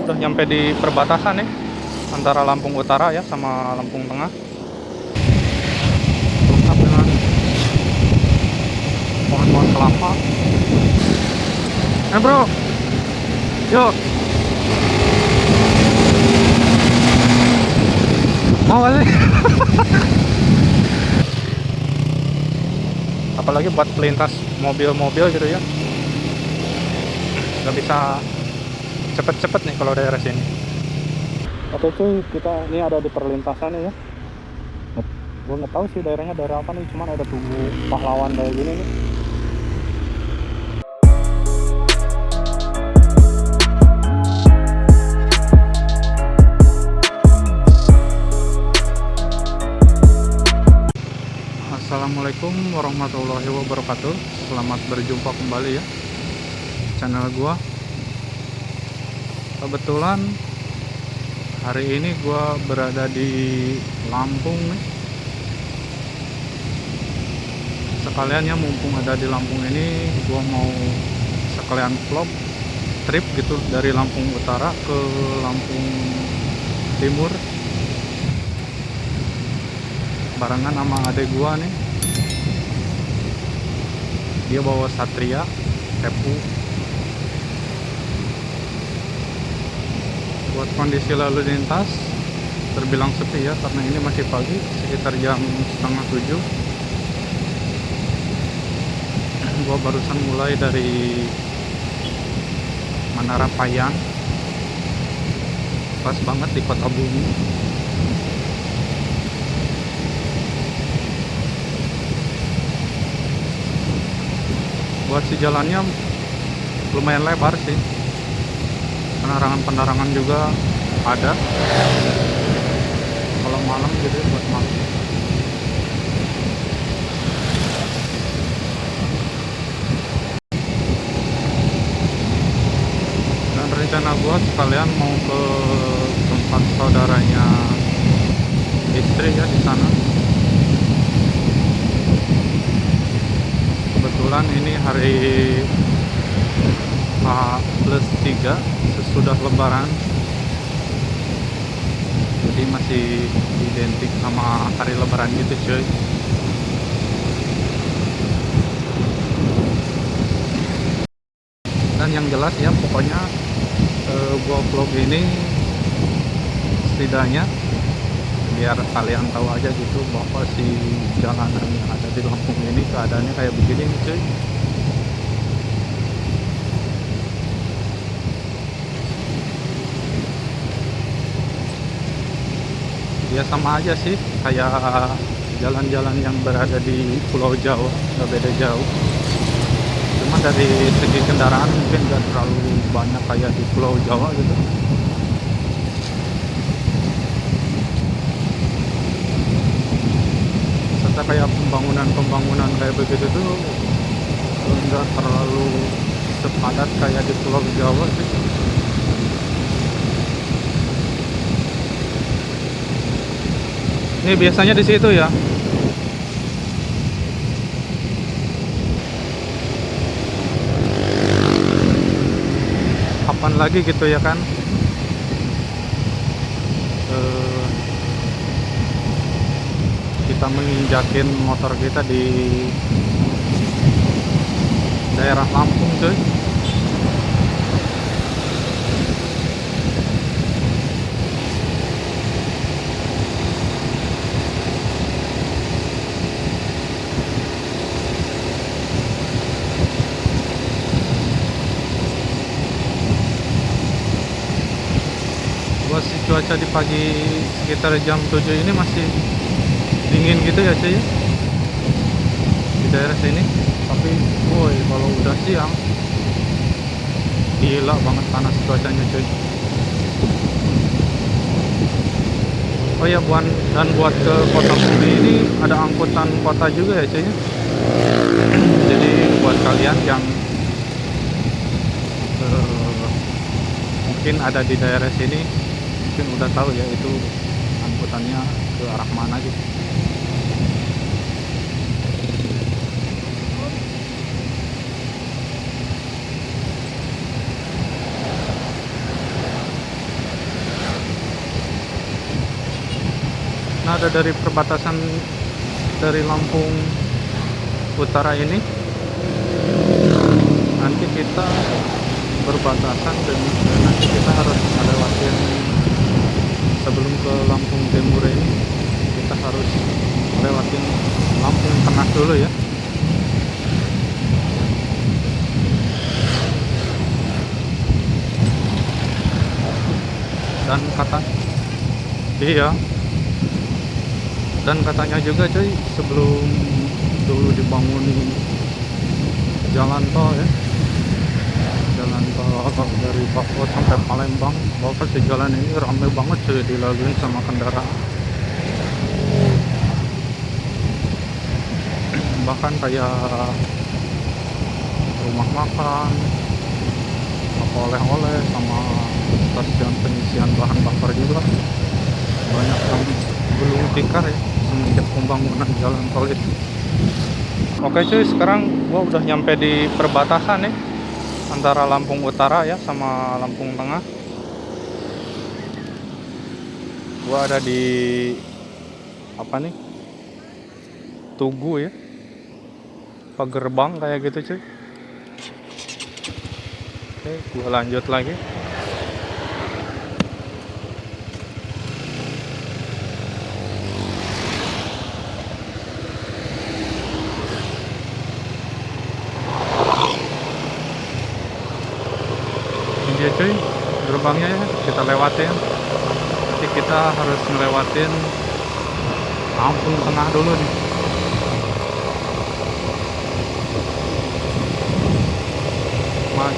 Udah nyampe di perbatasan nih antara Lampung Utara ya sama Lampung Tengah. Lengkap dengan pohon-pohon kelapa. Bro, yuk. Mau gak sih? Apalagi buat pelintas mobil-mobil gitu ya. Nggak bisa cepet-cepet nih kalau daerah sini. Oke cuy, kita ini ada di perlintasan ya. Gue nggak tahu sih daerahnya daerah apa nih, cuman ada tugu pahlawan kayak gini nih. Assalamualaikum warahmatullahi wabarakatuh. Selamat berjumpa kembali ya channel gua. Kebetulan hari ini gua berada di Lampung nih. Sekalian ya, mumpung ada di Lampung ini, gua mau sekalian vlog trip gitu dari Lampung Utara ke Lampung Timur barengan sama adek gua nih. Dia bawa Satria Tepu. Buat kondisi lalu lintas terbilang sepi ya, karena ini masih pagi, sekitar jam 6:30. Gua barusan mulai dari Menara Payang, pas banget di Kota Bumi. Buat si jalannya lumayan lebar sih, penerangan juga ada kalau malam gitu ya, buat malam. Dan rencana gua sekalian mau ke tempat saudaranya istri ya di sana. Kebetulan ini hari H+3 sesudah lebaran, jadi masih identik sama hari lebaran gitu cuy. Dan yang jelas ya, pokoknya gua vlog ini setidaknya biar kalian tahu aja gitu bahwa si jalanan yang ada di Lampung ini keadaannya kayak begini nih cuy. Ya sama aja sih kayak jalan-jalan yang berada di Pulau Jawa, nggak beda jauh. Cuma dari segi kendaraan mungkin nggak terlalu banyak kayak di Pulau Jawa gitu. Serta kayak pembangunan kayak begitu tuh nggak terlalu sepadat kayak di Pulau Jawa sih. Ini biasanya di situ ya. Kapan lagi gitu ya kan? Kita menginjakin motor kita di daerah Lampung cuy. Cuaca di pagi sekitar jam 7 ini masih dingin gitu ya cuy di daerah sini. Tapi woi, kalau udah siang gila banget panas cuacanya cuy. Oh ya, buat ke Kota Bumi ini ada angkutan kota juga ya cuy. Jadi buat kalian yang mungkin ada di daerah sini, mungkin udah tahu ya itu angkutannya ke arah mana gitu. ada dari perbatasan dari Lampung Utara ini, nanti kita berbatasan dan nanti kita harus ngelewatin sebelum ke Lampung Timur ini, kita harus lewatin Lampung Tengah dulu ya. Dan katanya juga cuy, sebelum dulu dibangun jalan tol ya, jalan tol dari Papua sampai Palembang, bahkan si jalan ini ramai banget cuy, dilaluin sama kendaraan. Bahkan kayak rumah makan, apa oleh-oleh, sama stasiun pengisian bahan bakar juga banyak yang belum tikar ya semenjak pembangunan jalan tol itu. Oke cuy, sekarang gua udah nyampe di perbatasan nih antara Lampung Utara ya sama Lampung Tengah. Gua ada di apa nih, Tugu ya, Pagerbang kayak gitu cuy. Oke, gua lanjut lagi. Ini dia cuy, gerbangnya ya, kita lewatin. Nanti kita harus ngelewatin Lampung Tengah dulu nih.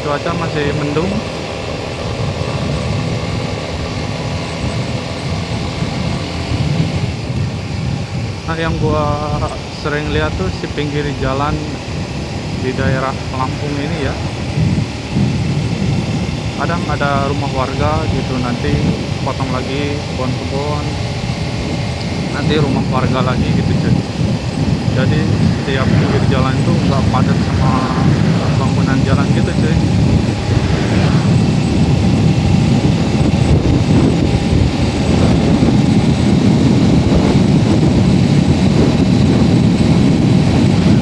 Cuaca masih mendung. Nah, yang gua sering lihat tuh si pinggir jalan di daerah Lampung ini ya, kadang ada rumah warga gitu, nanti potong lagi kebun-kebun, nanti rumah warga lagi gitu cuy. Jadi setiap pinggir jalan itu nggak padat sama bangunan jalan gitu cuy.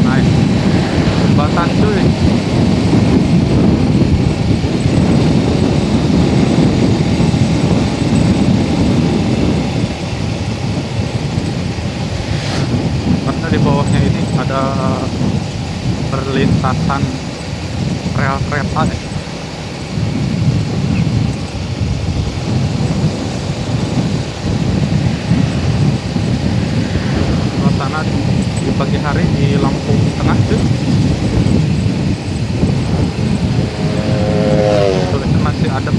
Naik jembatan cuy. Karena di bawahnya ini ada perlintasan rel kereta ya. Suasana di pagi hari di Lampung Tengah tuh tulisnya masih adem.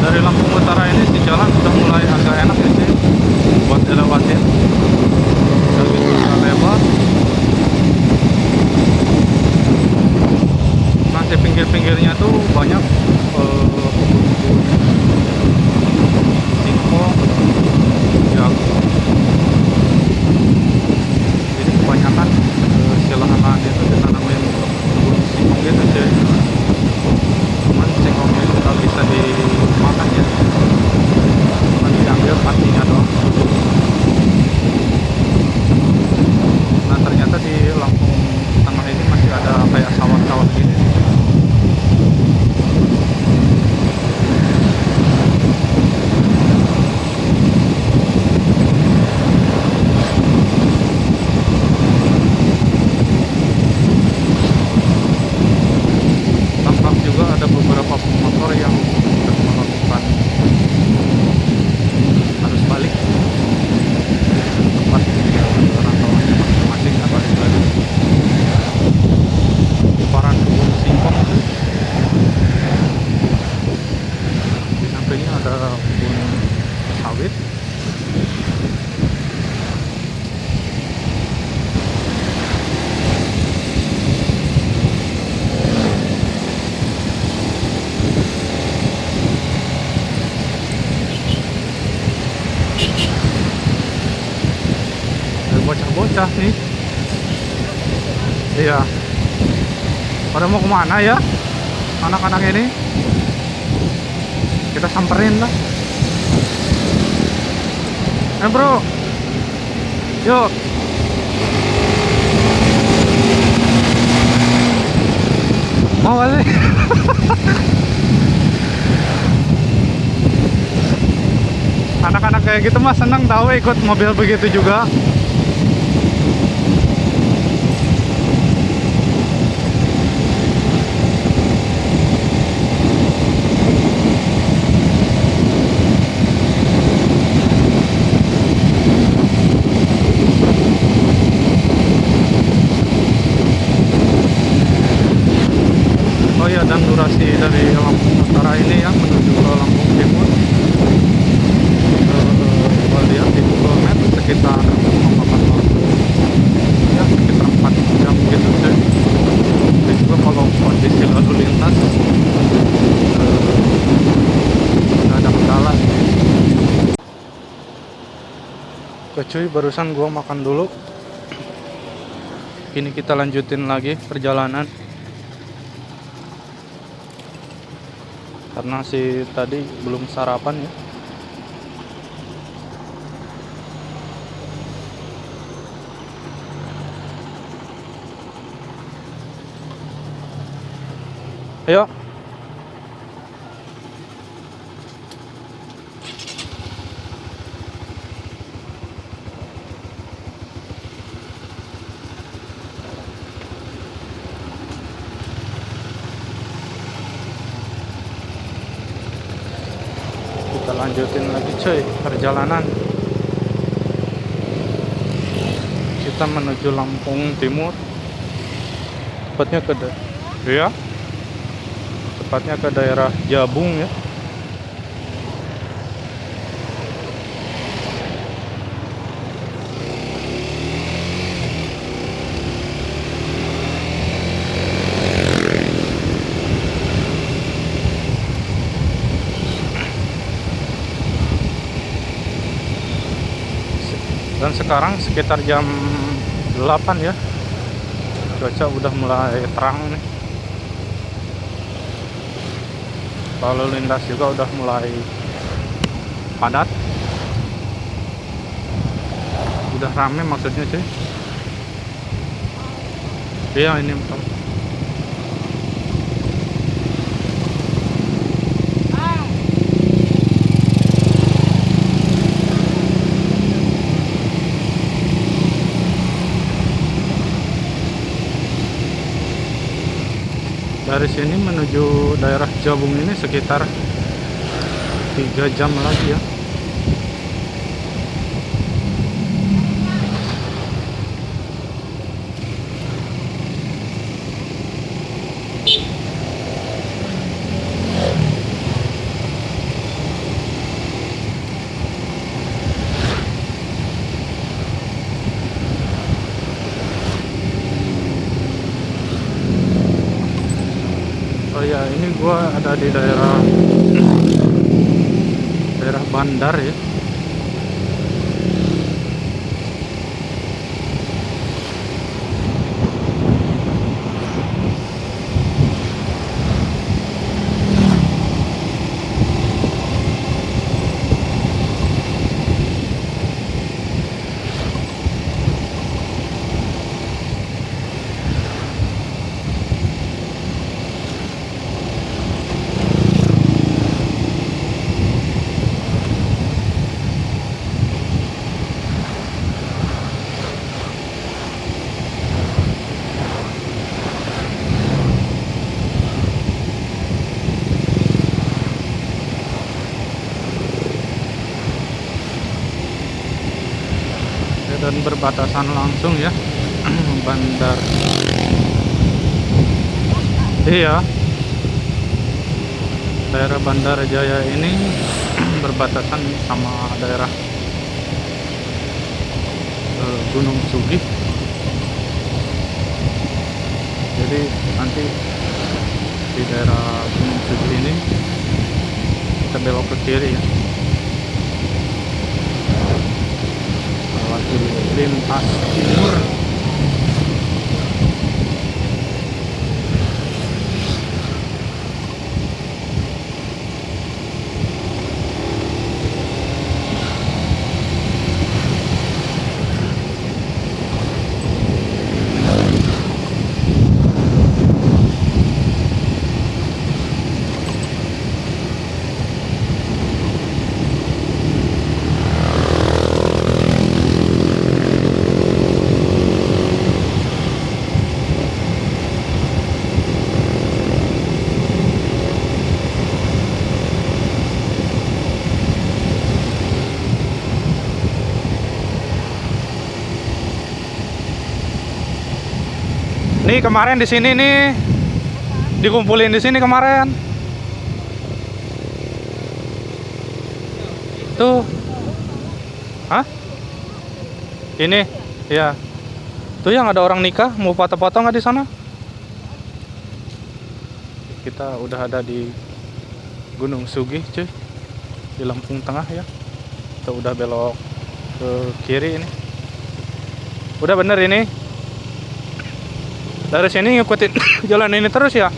Dari Lampung Utara ini si jalan sudah mulai agak enak ya sih buat dilewatin, udah gitu udah lebar. Nah, di pinggir-pinggirnya tuh banyak kebun-kebun singkong ya, jadi kebanyakan si lahan itu ditanamin kebun singkong gitu sih. Cuman singkongnya itu nggak bisa dimakan ya, cuma diambil patinya doang. Nah, ternyata di Lampung Tengah ini masih ada kayak sawah-sawah gini. bocah nih. Iya. Pada mau kemana ya anak-anak ini? Kita samperin lah. Bro, yuk. Mau kali. Anak-anak kayak gitu mah senang tahu ikut mobil begitu juga. Oh iya, dan durasi dari Lampung Utara ini ya menuju ke Lampung Timur, gua lihat di Google Maps sekitar memakan waktu ya sekitar 4 jam gitu sih. Jadi juga kalau kondisi lalu lintas nggak ada kendala. Oke cuy, barusan gua makan dulu. Ini kita lanjutin lagi perjalanan. Karena si tadi belum sarapan ya. Ayo. Kita lanjutin lagi cuy perjalanan. Kita menuju Lampung Timur. Tepatnya ke ya. Tepatnya ke daerah Jabung ya. Dan sekarang sekitar jam 8 ya. Cuaca udah mulai terang nih. Lalu lintas juga udah mulai padat. Udah rame maksudnya sih. Iya ini betul. Dari sini menuju daerah Jabung ini sekitar 3 jam lagi ya. Oh ya, ini gua ada di daerah Bandar ya. Dan berbatasan langsung ya. Bandar. Iya. Daerah Bandar Jaya ini berbatasan sama daerah Gunung Sugih. Jadi nanti di daerah Gunung Sugih ini kita belok ke kiri ya. Lewat lintas timur. Nih kemarin di sini nih dikumpulin di sini kemarin. Tuh. Hah? Ini. Ya. Tuh yang ada orang nikah mau foto-foto nggak di sana? Kita udah ada di Gunung Sugih, cuy. Di Lampung Tengah ya. Kita udah belok ke kiri ini. Udah bener ini. Dari sini ngikutin jalan ini terus ya.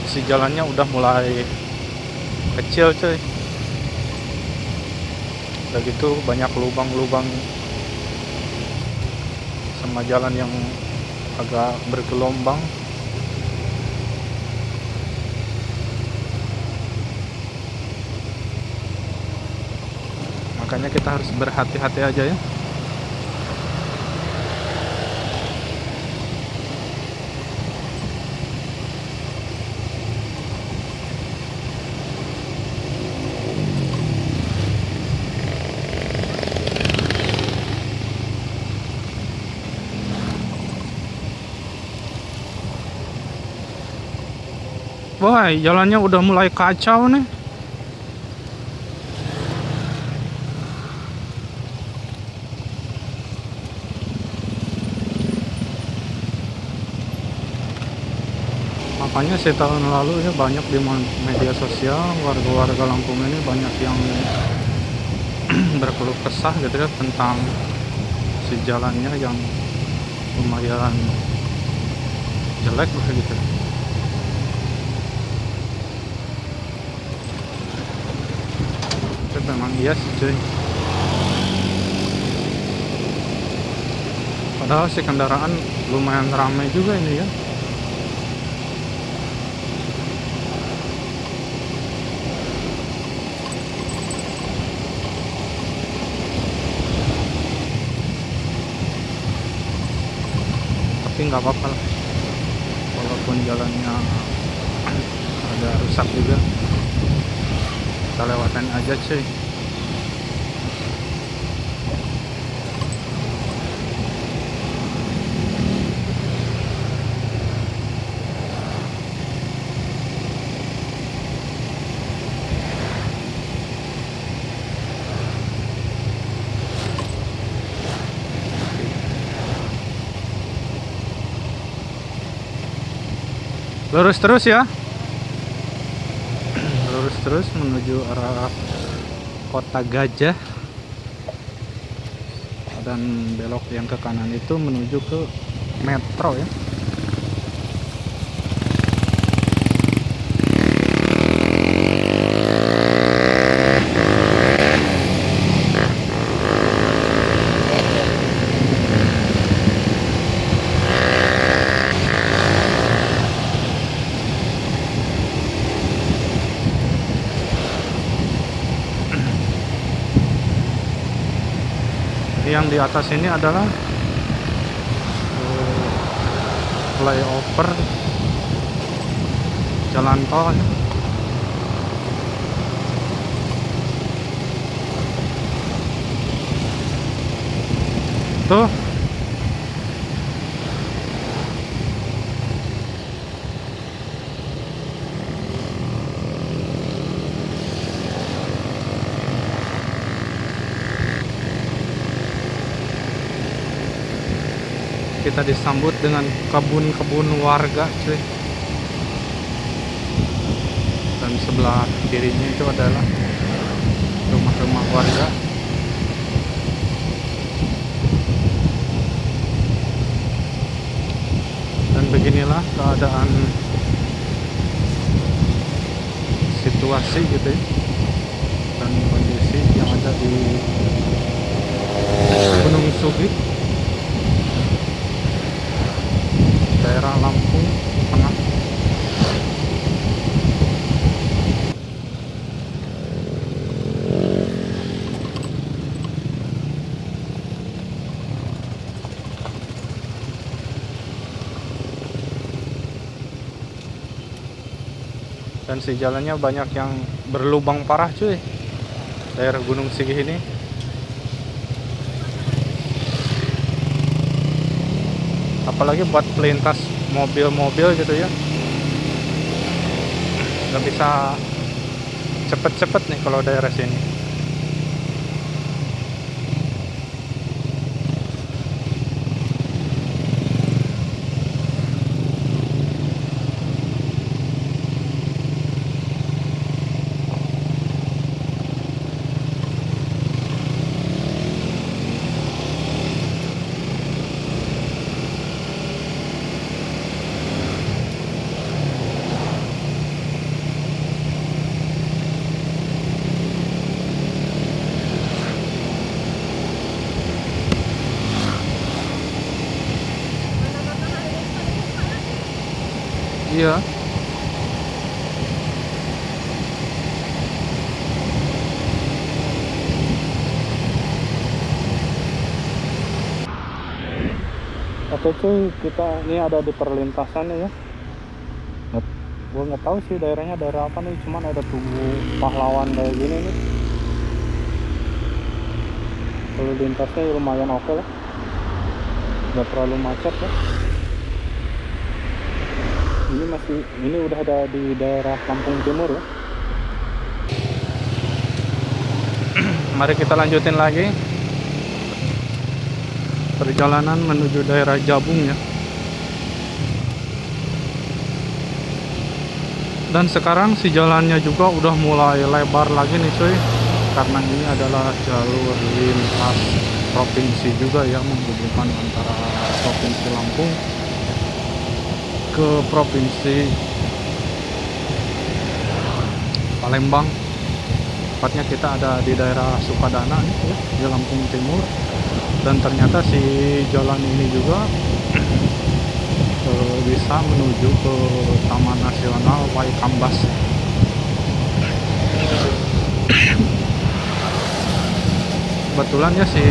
Si jalannya udah mulai kecil, cuy. Udah gitu banyak lubang-lubang sama jalan yang agak bergelombang. Makanya kita harus berhati-hati aja ya. Wah, jalannya udah mulai kacau nih. Makanya setahun lalu ya banyak di media sosial warga-warga Lampung ini banyak yang berkeluh kesah gitu ya tentang si jalannya yang lumayan jelek begitu. Tapi memang iya sih, cuy. Padahal si kendaraan lumayan ramai juga ini ya. Tapi nggak apa-apa lah, walaupun jalannya agak rusak juga, kita lewatin aja, cuy. Lurus terus ya, lurus terus menuju arah Kota Gajah, dan belok yang ke kanan itu menuju ke Metro ya. Yang di atas ini adalah flyover jalan tol ya. Tuh kita disambut dengan kebun-kebun warga, cuy. Dan sebelah kirinya itu adalah rumah warga. Dan beginilah keadaan situasi gitu ya, dan kondisi yang ada di Gunung Sugi, daerah Lampung Tengah. Dan si jalannya banyak yang berlubang parah cuy, daerah Gunung Sige ini. Apalagi buat pelintas mobil-mobil gitu ya, nggak bisa cepet-cepet nih kalau daerah sini. Iya. Oke cuy, kita ini ada di perlintasan ya. Gue nggak tahu sih daerahnya daerah apa nih, cuman ada tugu pahlawan kayak gini nih. Kalau lintasnya lumayan oke lah, nggak terlalu macet ya. Ini udah ada di daerah Lampung Timur ya. Mari kita lanjutin lagi perjalanan menuju daerah Jabung ya. Dan sekarang si jalannya juga udah mulai lebar lagi nih cuy, karena ini adalah jalur lintas provinsi juga ya, menghubungkan antara provinsi Lampung ke provinsi Palembang. Tepatnya kita ada di daerah Sukadana nih ya, di Lampung Timur. Dan ternyata si jalan ini juga bisa menuju ke Taman Nasional Waikambas. Kebetulan ya si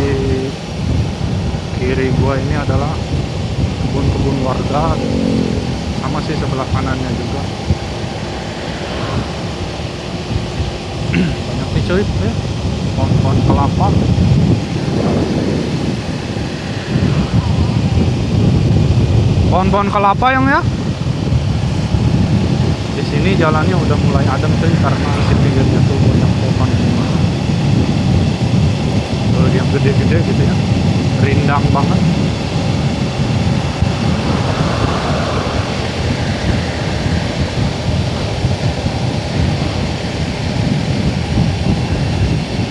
kiri gua ini adalah kebun-kebun warga, sama sih sebelah kanannya juga. Banyak nih cuy ya, pohon-pohon kelapa. Pohon-pohon kelapa yang ya. Di sini jalannya udah mulai adem cuy, karena di pinggirnya tuh banyak pohon yang gede-gede gitu ya, rindang banget.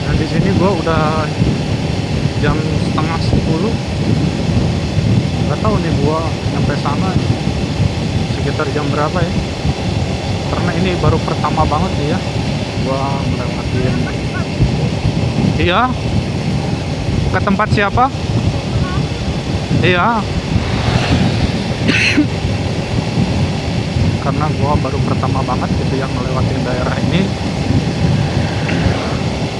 Dan di sini gua udah jam setengah 10. Gak tahu nih gua nyampe sana sekitar jam berapa ya, karena ini baru pertama banget nih ya gua melewatin. Iya, ke tempat siapa? Iya. Karena gua baru pertama banget gitu yang melewatin daerah ini,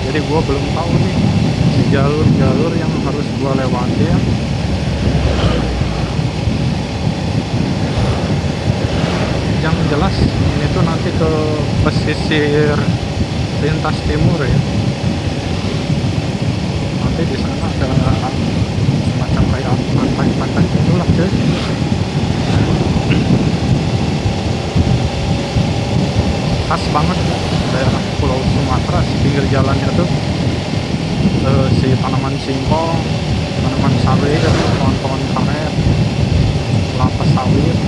jadi gua belum tahu nih jalur-jalur yang harus gua lewati ya. Yang jelas ini tuh nanti ke pesisir lintas timur ya. Nanti di sana ada semacam kayak pantai-pantai itulah cuy. Khas banget daerah Pulau Sumatera, si pinggir jalannya tuh si tanaman singkong, tanaman sawit, pohon-pohon karet, kelapa sawit.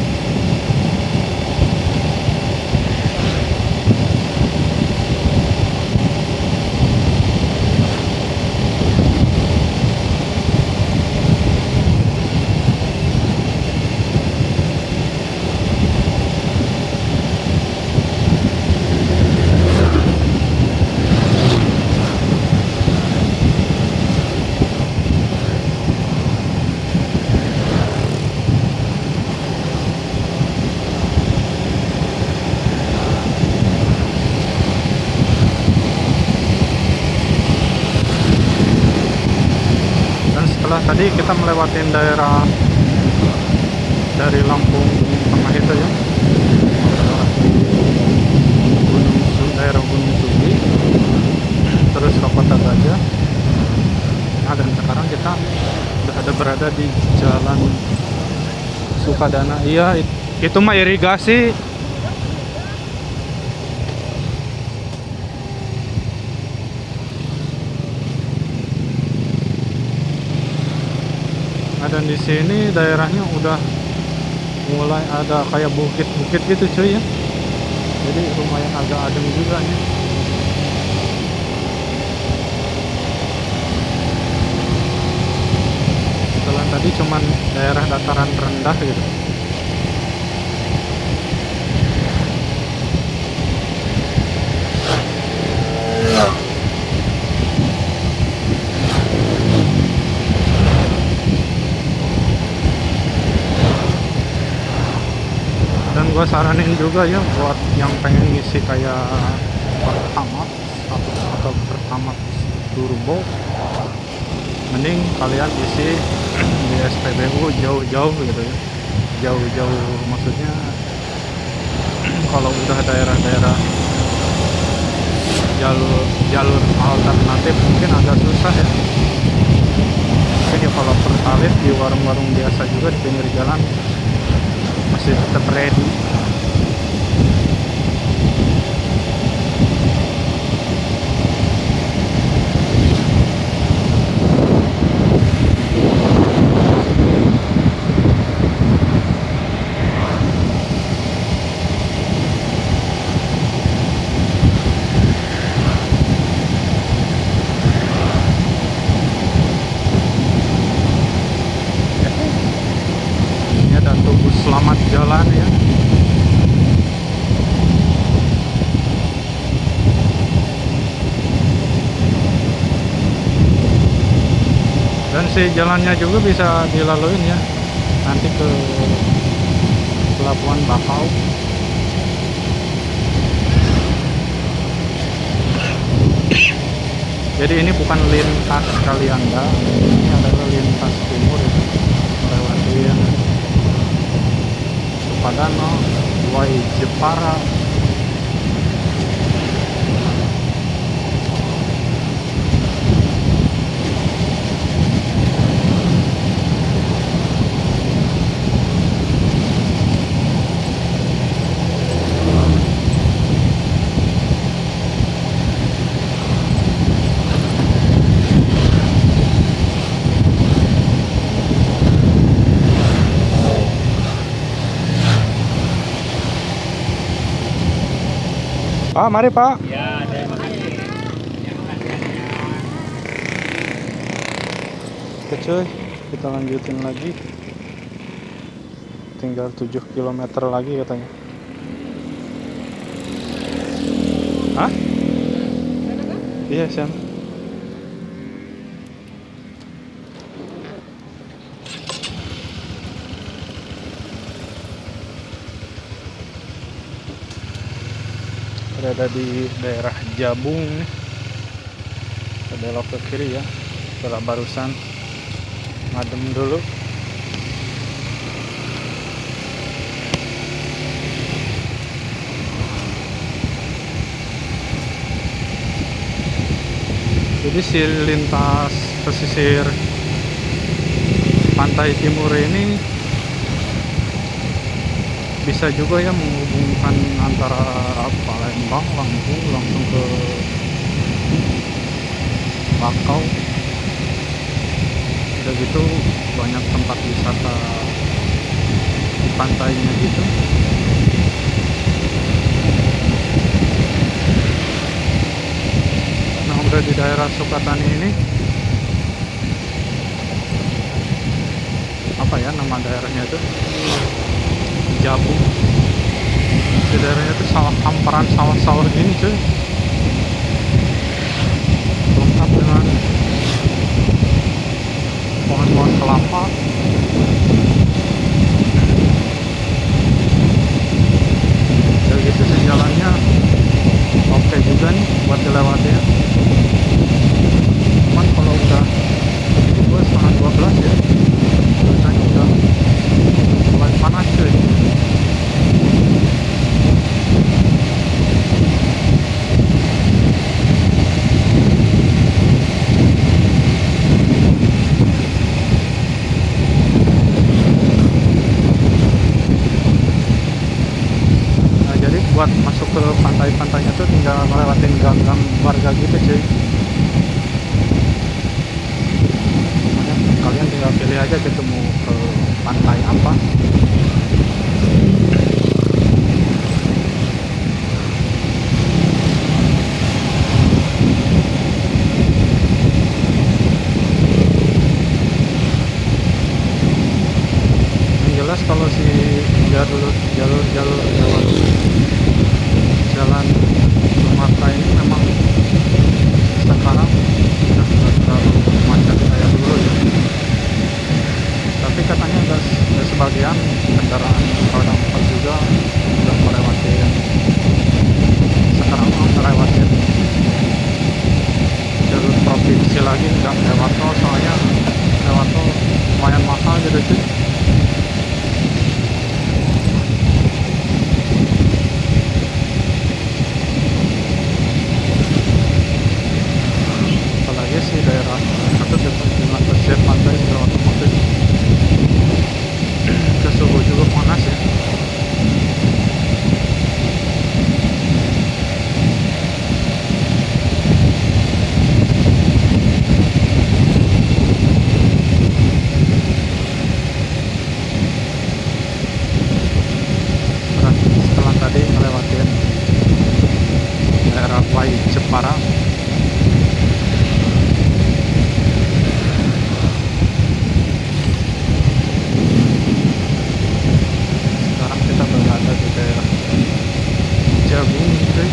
tadi kita melewatin daerah dari Lampung Tengah itu ya, daerah Gunung Sugi, terus ke Kota Gajah. Nah, dan sekarang kita udah ada berada di Jalan Sukadana. Iya, itu mah irigasi. Nah, dan di sini daerahnya udah mulai ada kayak bukit-bukit gitu cuy ya. Jadi lumayan agak adem juga nih. Setelah tadi cuman daerah dataran rendah gitu. Dan gue saranin juga ya buat yang pengen ngisi kayak Pertamax atau Pertamax Turbo, mending kalian isi di SPBU jauh-jauh gitu ya. Jauh-jauh maksudnya kalau udah daerah-daerah jalur alternatif mungkin agak susah ya. Mungkin ya kalau Pertalite di warung-warung biasa juga di pinggir jalan masih tetap ready. Ini ada tubuh selamat jalan ya. Dan si jalannya juga bisa dilaluin ya, nanti ke Pelabuhan Bakau. Jadi ini bukan lintas Kalianda, ini adalah lintas timur itu, melewati Supadano, Wai Jepara. Pak, mari Pak. Ya, terima kasih. Oke cuy, kita lanjutin lagi. Tinggal 7 km lagi katanya. Hah? Iya, Sam. Berada di daerah Jabung nih. Kita belok ke kiri ya. Setelah barusan ngadem dulu. Jadi si lintas pesisir pantai timur ini bisa juga ya menghubungkan antara Palembang langsung ke Bakau. Udah gitu banyak tempat wisata di pantainya gitu. Nah, udah di daerah Sukatani ini, apa ya nama daerahnya itu, Jabung. Di daerahnya itu hamparan sawah-sawah gini cuy, lengkap dengan pohon-pohon kelapa. Ya gitu sih jalannya, oke juga nih buat dilewati ya. Cuman kalau udah 12 setengah 12 ya, masuk ke pantai-pantainya tuh tinggal ngelewatin gang-gang warga gitu cuy. Makanya kalian tinggal pilih aja gitu mau ke pantai apa. Yang jelas kalau si jalur lewat jalan Sumatera ini memang sekarang sudah nggak terlalu macet kayak dulu ya. Tapi katanya ada sebagian kendaraan roda 4 juga udah melewati, sekarang melewati jalur provinsi lagi, nggak lewat tol, soalnya lewat tol lumayan mahal gitu sih. Apalagi sih daerah atau dengan pesisir pantai sudah otomatis ke suhu juga panas ya. Setelah tadi melewatin daerah Wai Jepara, sekarang kita berada di daerah Jagung cuy.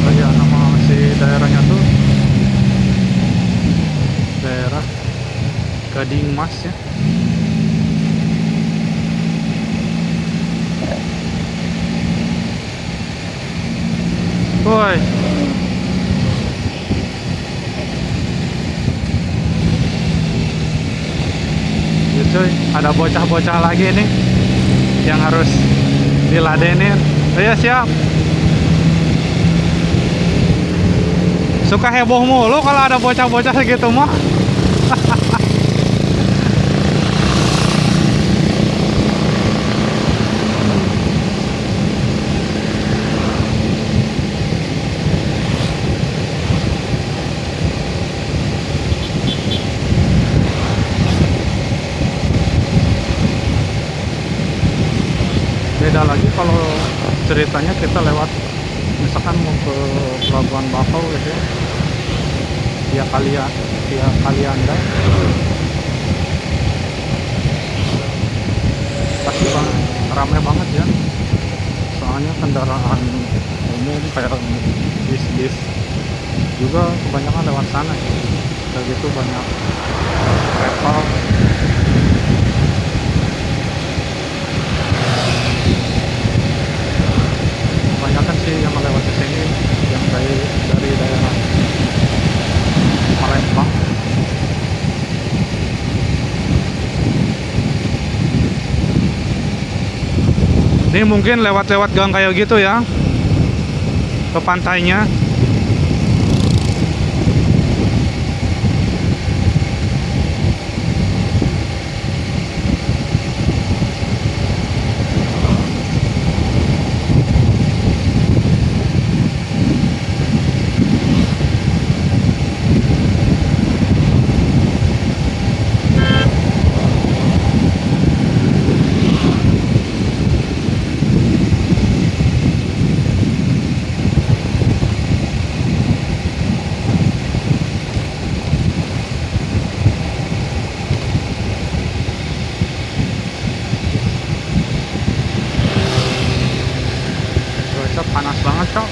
Oh ya, nama si daerahnya tuh daerah Gading Mas ya. Woi, ya cuy, ada bocah-bocah lagi nih yang harus diladenin. Oh ya, siap. Suka heboh mulu kalau ada bocah-bocah gitu mah. Beda lagi kalau ceritanya kita lewat, misalkan mau ke Pelabuhan Bakau gitu ya, via Kalianda, pasti ramai banget ya, soalnya kendaraan umum kayak bis juga kebanyakan lewat sana ya. Kayak gitu banyak travel. Kebanyakan sih yang melewati sini yang dari daerah Palembang. Ini mungkin lewat-lewat gang kayak gitu ya ke pantainya. Panas banget cok.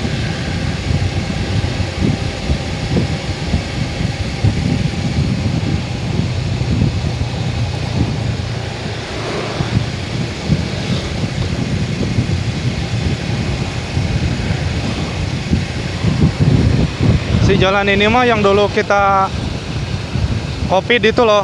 Si jalan ini mah yang dulu kita Covid itu loh.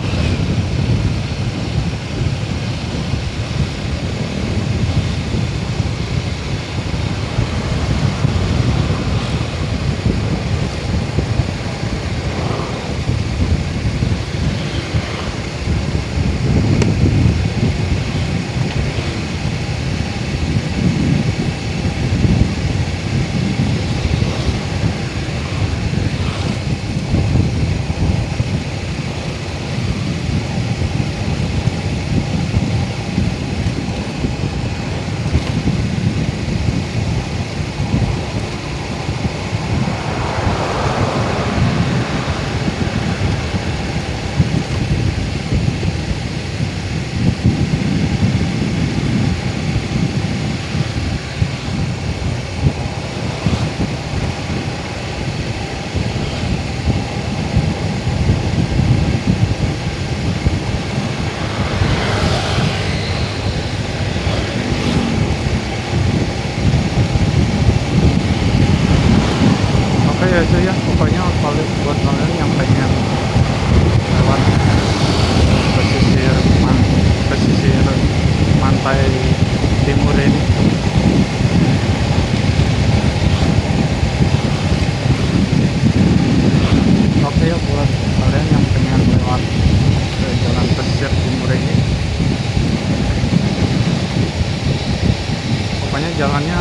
jalannya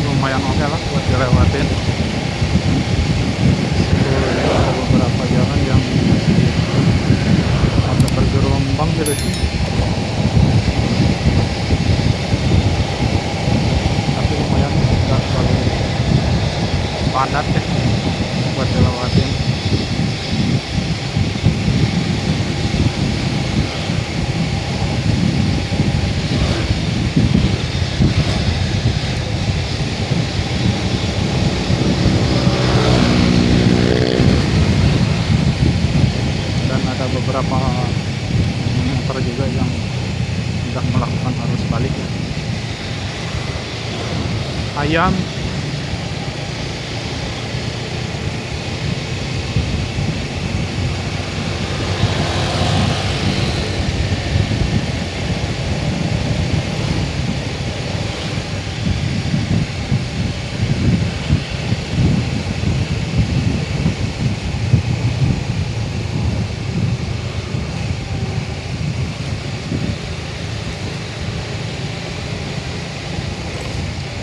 lumayan oke lah buat dilewatin. Ada beberapa jalan yang masih agak bergelombang gitu sih, tapi lumayan nggak terlalu padat ya buat dilewatin. Dan ada beberapa motor juga yang sudah melakukan arus balik ya. Ayam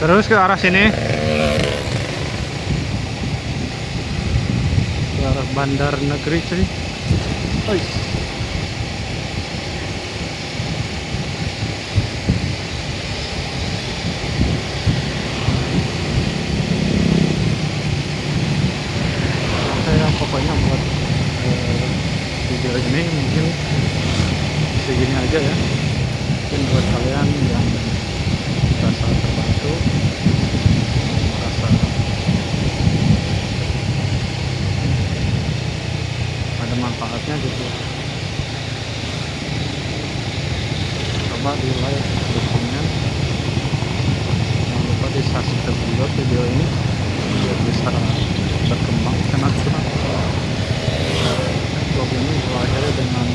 terus ke arah sini, ke arah Bandar Negeri cuy. Oi. Saya pokoknya buat video ini mungkin segini aja ya. Mungkin buat kalian yang merasa terbantu, merasa ada manfaatnya gitu, coba di like, di komen, jangan lupa di subscribe juga video ini biar bisa berkembang channel kita. Vlog ini berakhir dengan